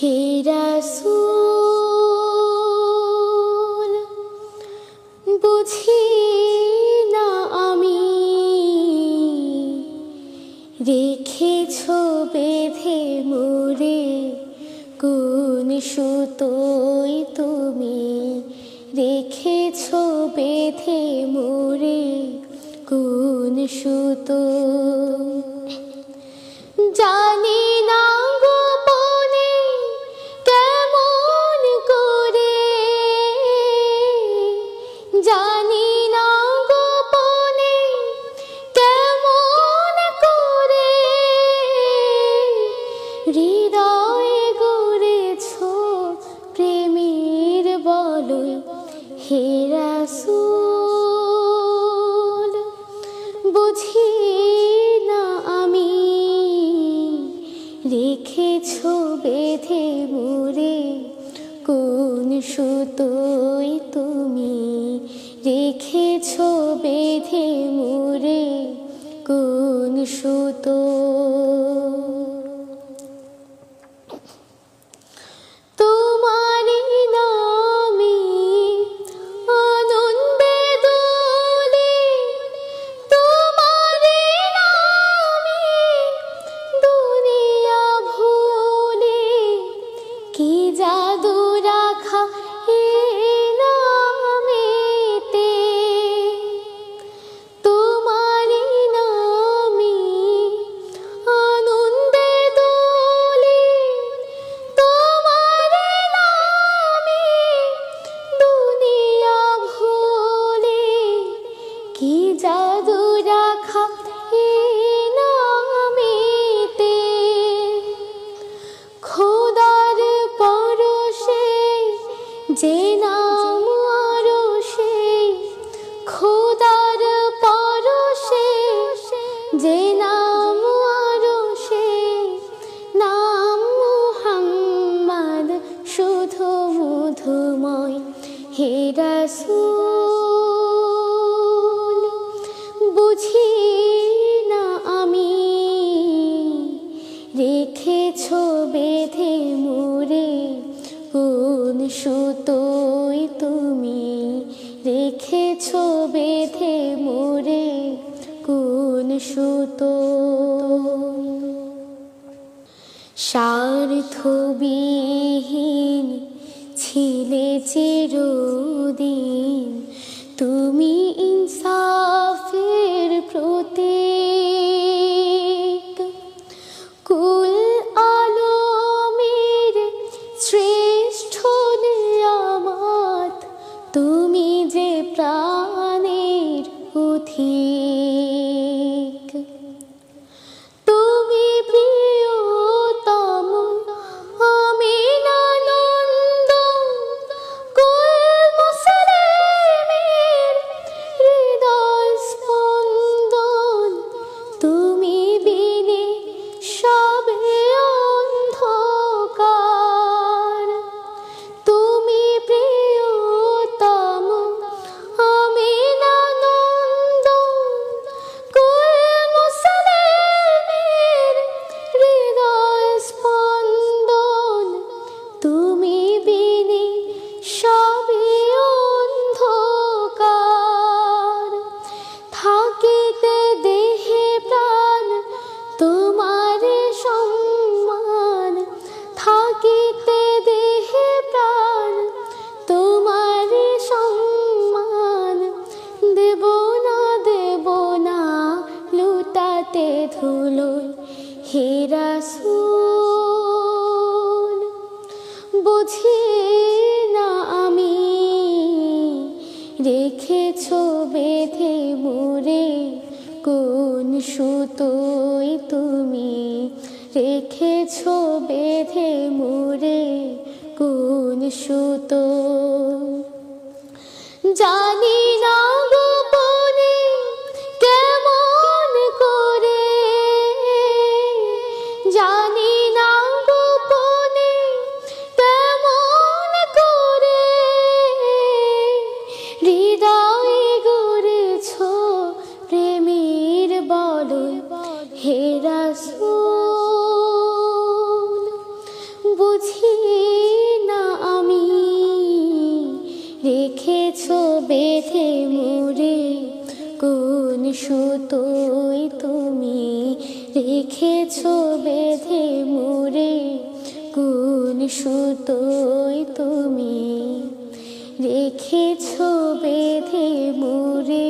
হে রাসূল বুঝি না আমি রেখেছ বেঁধে মোরে কোন সুতোয় তুমি রেখেছ বেঁধে মোরে কোন সুতো জানি না গোপনে কেমন করে জানি না গোপনে কেমন করে হৃদয়ে গড়েছ প্রেমের বলয় হে রাসূল বুঝি না আমি রেখেছ বেঁধে মোরে কোন সুতোয় তুমি রেখেছ বেঁধে মোরে কোন সুতো জাদু রাখা এই নামেতে তোমারি নামে আনন্দে দোলে তোমারি নামে দুনিয়া ভুলে কি জাদু রাখা এই নামেতে খোদার পরশে যে নাম আরশে খোদার পরশে যে নাম আরশে নাম মুহাম্মদ শুধু মধুময় হে রাসূল বুঝি না আমি রেখেছ বেঁধে মোরে কোন সুতোয় তুমি রেখেছ বেঁধে মোরে কোন সুতো স্বার্থবিহীন ছিলে চিরদিন তুমি ইনসাফের প্রতীক কুল আলমের শ্রেষ্ঠ নিয়ামত তুমি যে প্রাণের পথিক তুমি প্রিয়তম আমিনানন্দ কুল মুসলিমের হৃদয় স্পন্দন তুমি বিনে সবে অন্ধকার তুমি প্রিয়তম আমিনানন্দ কুল মুসলিমের হৃদয় স্পন্দন তুমি বিনে সবে অন্ধকার থাকিতে দেহে প্রাণ তোমার সম্মান থাকিতে দেহে প্রাণ তোমার সম্মান দেব না লুটাতে ধুলোয় হে রাসূল বুঝি না আমি রেখেছ বেঁধে মোরে কোন সুতোয় তুমি রেখেছ বেঁধে মোরে কোন সুতো জানি না গোপনে কেমন করে জানি না গোপনে কেমন করে হৃদয়ে গড়েছ প্রেমের বলয় হে রাসূল বুঝি না আমি রেখেছো বেঁধে মুড়ে কোন সুতোয় তুমি রেখেছো বেঁধে মুড়ে কোন সুতোয় তুমি রেখেছো বেঁধে মুড়ে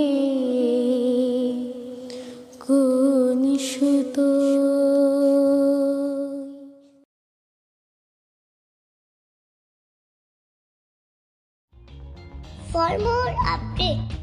কোন সুতোয়। For more updates,